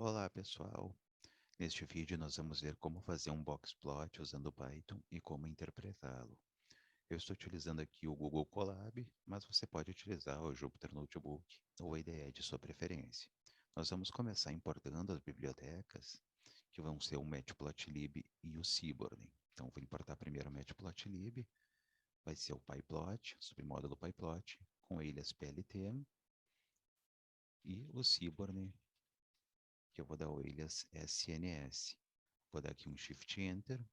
Olá pessoal, neste vídeo nós vamos ver como fazer um boxplot usando Python e como interpretá-lo. Eu estou utilizando aqui o Google Colab, mas você pode utilizar o Jupyter Notebook ou a IDE de sua preferência. Nós vamos começar importando as bibliotecas, que vão ser o Matplotlib e o Seaborn. Então vou importar primeiro o Matplotlib, vai ser o PyPlot, submódulo PyPlot, com ilhas PLT, e o Seaborn, que eu vou dar o ilhas SNS. Vou dar aqui um Shift Enter.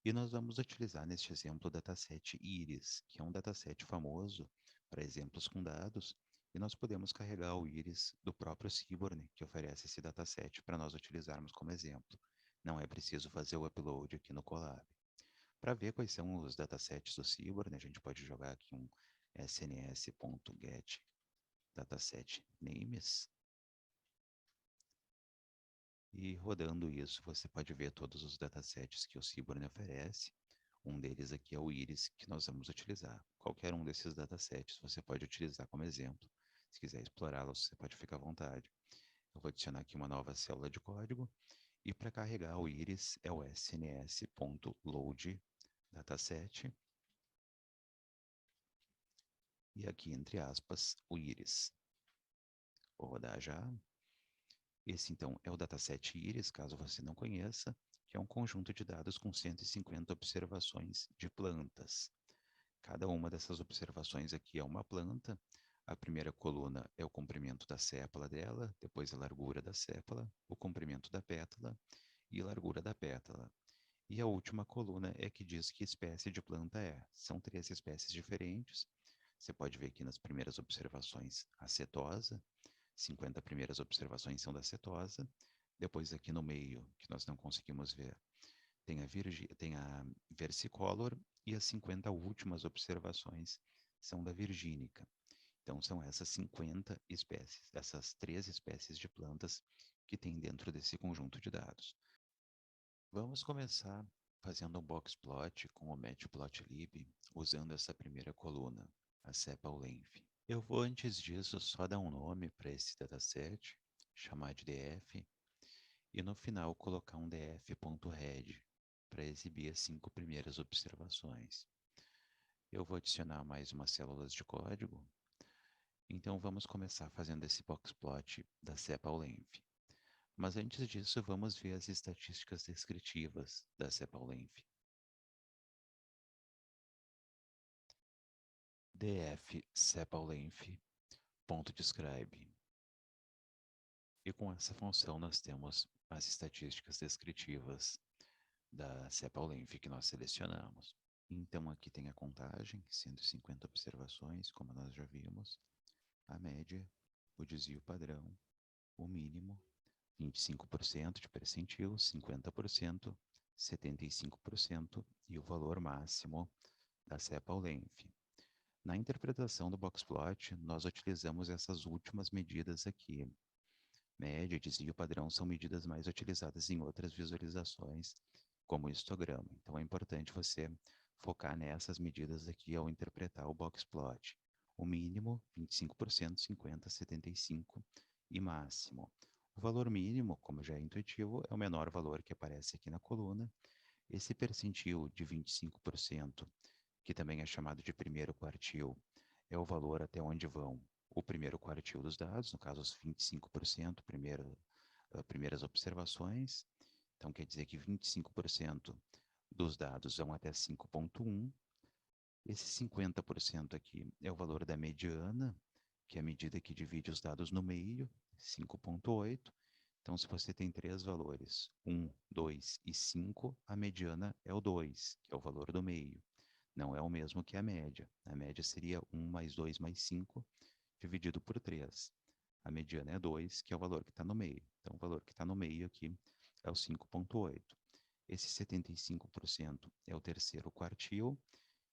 E nós vamos utilizar neste exemplo o dataset Iris, que é um dataset famoso para exemplos com dados, e nós podemos carregar o Iris do próprio Seaborn, que oferece esse dataset para nós utilizarmos como exemplo. Não é preciso fazer o upload aqui no Colab. Para ver quais são os datasets do Seaborn, a gente pode jogar aqui um sns.get dataset names. E rodando isso, você pode ver todos os datasets que o Seaborn oferece. Um deles aqui é o Iris, que nós vamos utilizar. Qualquer um desses datasets você pode utilizar como exemplo. Se quiser explorá-los, você pode ficar à vontade. Eu vou adicionar aqui uma nova célula de código. E para carregar o Iris é o sns.load dataset. E aqui, entre aspas, o Iris. Vou rodar já. Esse, então, é o dataset Iris, caso você não conheça, que é um conjunto de dados com 150 observações de plantas. Cada uma dessas observações aqui é uma planta. A primeira coluna é o comprimento da sépala dela, depois a largura da sépala, o comprimento da pétala e a largura da pétala. E a última coluna é que diz que espécie de planta é. São 3 espécies diferentes. Você pode ver aqui nas primeiras observações a setosa, 50 primeiras observações são da setosa. Depois aqui no meio, que nós não conseguimos ver, tem a versicolor e as 50 últimas observações são da virgínica. Então são essas 50 espécies, essas 3 espécies de plantas que tem dentro desse conjunto de dados. Vamos começar fazendo um boxplot com o matplotlib usando essa primeira coluna, a sepal length. Eu vou, antes disso, só dar um nome para esse dataset, chamar de df, e no final colocar um df.head para exibir as 5 primeiras observações. Eu vou adicionar mais umas células de código, então vamos começar fazendo esse boxplot da sepal length. Mas antes disso, vamos ver as estatísticas descritivas da sepal length. df sepal length ponto describe. E com essa função nós temos as estatísticas descritivas da sepal length que nós selecionamos. Então aqui tem a contagem, 150 observações, como nós já vimos, a média, o desvio padrão, o mínimo, 25% de percentil, 50%, 75% e o valor máximo da sepal length. Na interpretação do boxplot, nós utilizamos essas últimas medidas aqui. Média e desvio padrão são medidas mais utilizadas em outras visualizações, como o histograma. Então é importante você focar nessas medidas aqui ao interpretar o boxplot. O mínimo, 25%, 50%, 75% e máximo. O valor mínimo, como já é intuitivo, é o menor valor que aparece aqui na coluna. Esse percentil de 25%, que também é chamado de primeiro quartil, é o valor até onde vão o primeiro quartil dos dados, no caso os 25%, primeiras observações. Então quer dizer que 25% dos dados vão até 5.1. Esse 50% aqui é o valor da mediana, que é a medida que divide os dados no meio, 5.8. Então, se você tem 3 valores, 1, 2 e 5, a mediana é o 2, que é o valor do meio. Não é o mesmo que a média. A média seria 1 mais 2 mais 5, dividido por 3. A mediana é 2, que é o valor que está no meio. Então, o valor que está no meio aqui é o 5.8. Esse 75% é o terceiro quartil,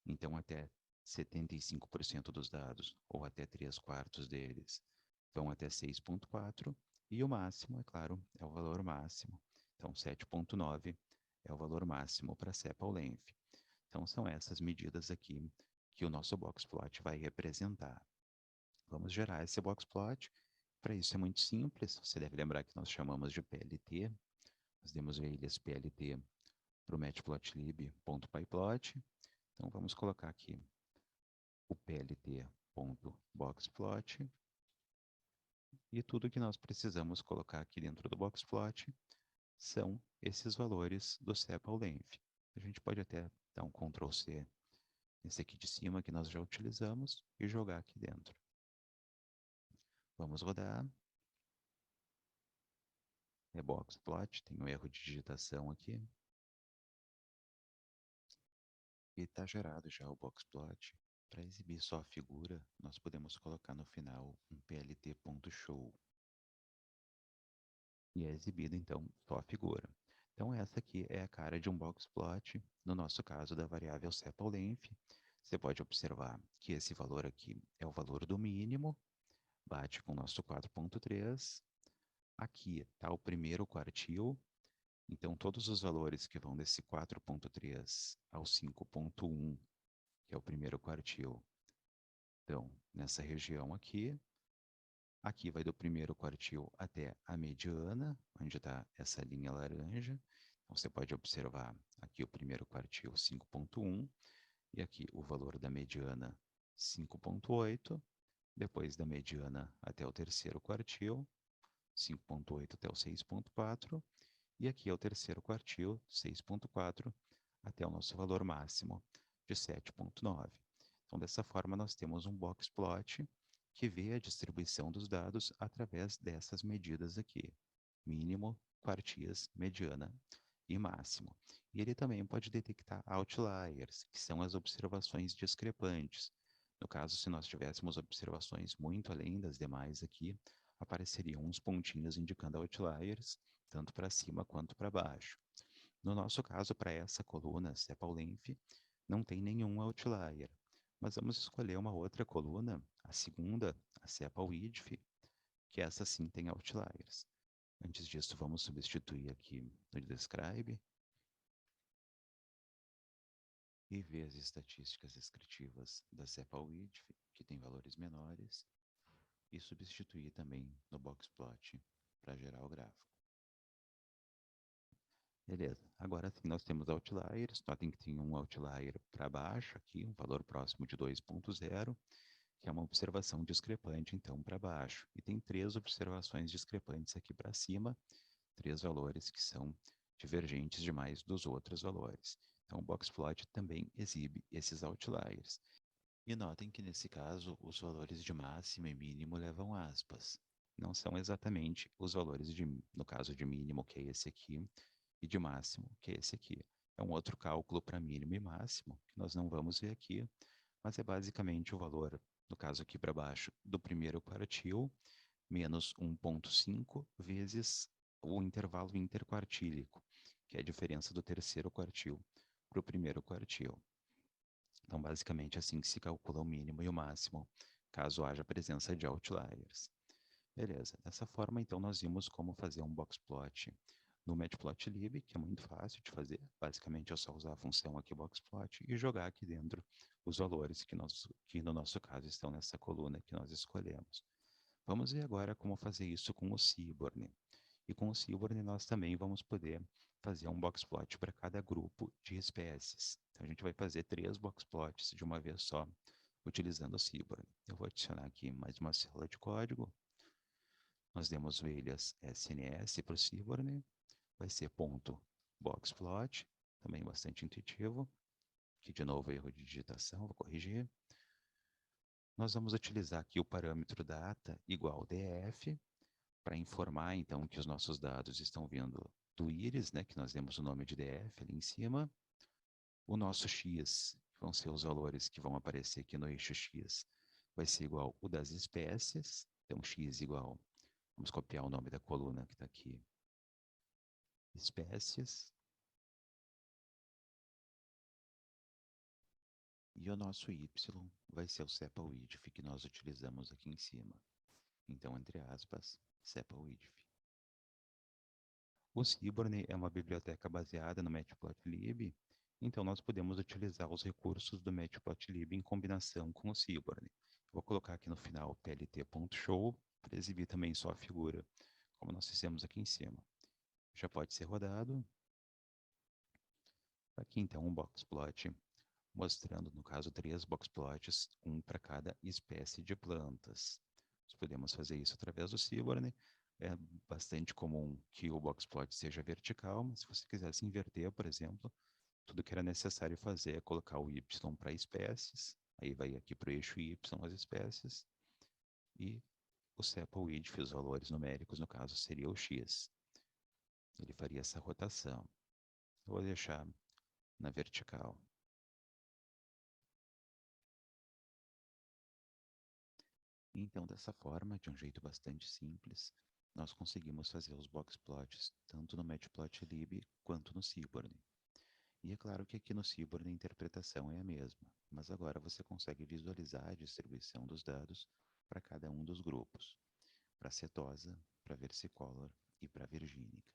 então até 75% dos dados, ou até 3 quartos deles, vão até 6.4, e o máximo, é claro, é o valor máximo. Então, 7.9 é o valor máximo para sepal length. Então, são essas medidas aqui que o nosso boxplot vai representar. Vamos gerar esse boxplot Para isso é muito simples, você deve lembrar que nós chamamos de PLT, nós demos ilhas PLT para o matplotlib.pyplot, então vamos colocar aqui o plt.boxplot, e tudo que nós precisamos colocar aqui dentro do boxplot são esses valores do sepal_length. A gente pode até dar um Ctrl C nesse aqui de cima que nós já utilizamos e jogar aqui dentro. Vamos rodar. É boxplot, tem um erro de digitação aqui. E está gerado já o boxplot. Para exibir só a figura, nós podemos colocar no final um plt.show. E é exibido, então, só a figura. Então, essa aqui é a cara de um boxplot, no nosso caso, da variável sepal_length. Você pode observar que esse valor aqui é o valor do mínimo, bate com o nosso 4.3. Aqui está o primeiro quartil, então todos os valores que vão desse 4.3 ao 5.1, que é o primeiro quartil, então nessa região aqui. Aqui vai do primeiro quartil até a mediana, onde está essa linha laranja. Então você pode observar aqui o primeiro quartil 5.1 e aqui o valor da mediana 5.8. Depois da mediana até o terceiro quartil, 5.8 até o 6.4. E aqui é o terceiro quartil, 6.4, até o nosso valor máximo de 7.9. Então, dessa forma, nós temos um boxplot que vê a distribuição dos dados através dessas medidas aqui: mínimo, quartis, mediana e máximo. E ele também pode detectar outliers, que são as observações discrepantes. No caso, se nós tivéssemos observações muito além das demais aqui, apareceriam uns pontinhos indicando outliers, tanto para cima quanto para baixo. No nosso caso, para essa coluna sepal_length, não tem nenhum outlier, mas vamos escolher uma outra coluna, a segunda, a sepal_width, que essa sim tem outliers. Antes disso, vamos substituir aqui no describe e ver as estatísticas descritivas da sepal_width, que tem valores menores, e substituir também no boxplot para gerar o gráfico. Beleza, agora sim nós temos outliers, notem que tem um outlier para baixo aqui, um valor próximo de 2.0, que é uma observação discrepante então para baixo. E tem 3 observações discrepantes aqui para cima, 3 valores que são divergentes demais dos outros valores. Então o boxplot também exibe esses outliers. E notem que nesse caso os valores de máximo e mínimo levam aspas. Não são exatamente os valores no caso de mínimo, que é esse aqui, e de máximo, que é esse aqui. É um outro cálculo para mínimo e máximo, que nós não vamos ver aqui, mas é basicamente o valor, no caso aqui para baixo, do primeiro quartil, menos 1.5 vezes o intervalo interquartílico, que é a diferença do terceiro quartil para o primeiro quartil. Então, basicamente, é assim que se calcula o mínimo e o máximo, caso haja presença de outliers. Beleza, dessa forma, então, nós vimos como fazer um boxplot no matplotlib, que é muito fácil de fazer. Basicamente, é só usar a função aqui boxplot e jogar aqui dentro os valores que no nosso caso estão nessa coluna que nós escolhemos. Vamos ver agora como fazer isso com o Seaborn. E com o Seaborn nós também vamos poder fazer um boxplot para cada grupo de espécies. Então a gente vai fazer 3 boxplots de uma vez só, utilizando o Seaborn. Eu vou adicionar aqui mais uma célula de código. Nós demos velhas SNS para o Seaborn. Vai ser ponto boxplot, também bastante intuitivo. Aqui de novo erro de digitação, vou corrigir. Nós vamos utilizar aqui o parâmetro data igual df, para informar então que os nossos dados estão vindo do íris, né, que nós demos o nome de df ali em cima. O nosso x, que vão ser os valores que vão aparecer aqui no eixo x, vai ser igual o das espécies. Então x igual, vamos copiar o nome da coluna que está aqui, espécies. E o nosso y vai ser o sepal_width que nós utilizamos aqui em cima. Então, entre aspas, sepal_width. O Seaborn é uma biblioteca baseada no matplotlib, então nós podemos utilizar os recursos do matplotlib em combinação com o Seaborn. Vou colocar aqui no final plt.show para exibir também só a figura, como nós fizemos aqui em cima. Já pode ser rodado. Aqui então um boxplot mostrando, no caso, 3 boxplots, um para cada espécie de plantas. Nós podemos fazer isso através do Seaborn. É bastante comum que o boxplot seja vertical, mas se você quisesse inverter, por exemplo, tudo que era necessário fazer é colocar o Y para espécies, aí vai aqui para o eixo Y as espécies, e o sepal width, os valores numéricos, no caso, seria o X. Ele faria essa rotação. Eu vou deixar na vertical. Então, dessa forma, de um jeito bastante simples, nós conseguimos fazer os boxplots tanto no Matplotlib quanto no Seaborn. E é claro que aqui no Seaborn a interpretação é a mesma, mas agora você consegue visualizar a distribuição dos dados para cada um dos grupos, para setosa, para versicolor e para virgínica.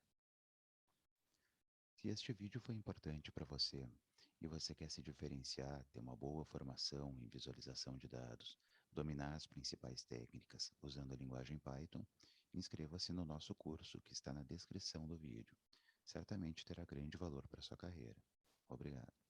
Se este vídeo foi importante para você e você quer se diferenciar, ter uma boa formação em visualização de dados, dominar as principais técnicas usando a linguagem Python, inscreva-se no nosso curso que está na descrição do vídeo. Certamente terá grande valor para sua carreira. Obrigado.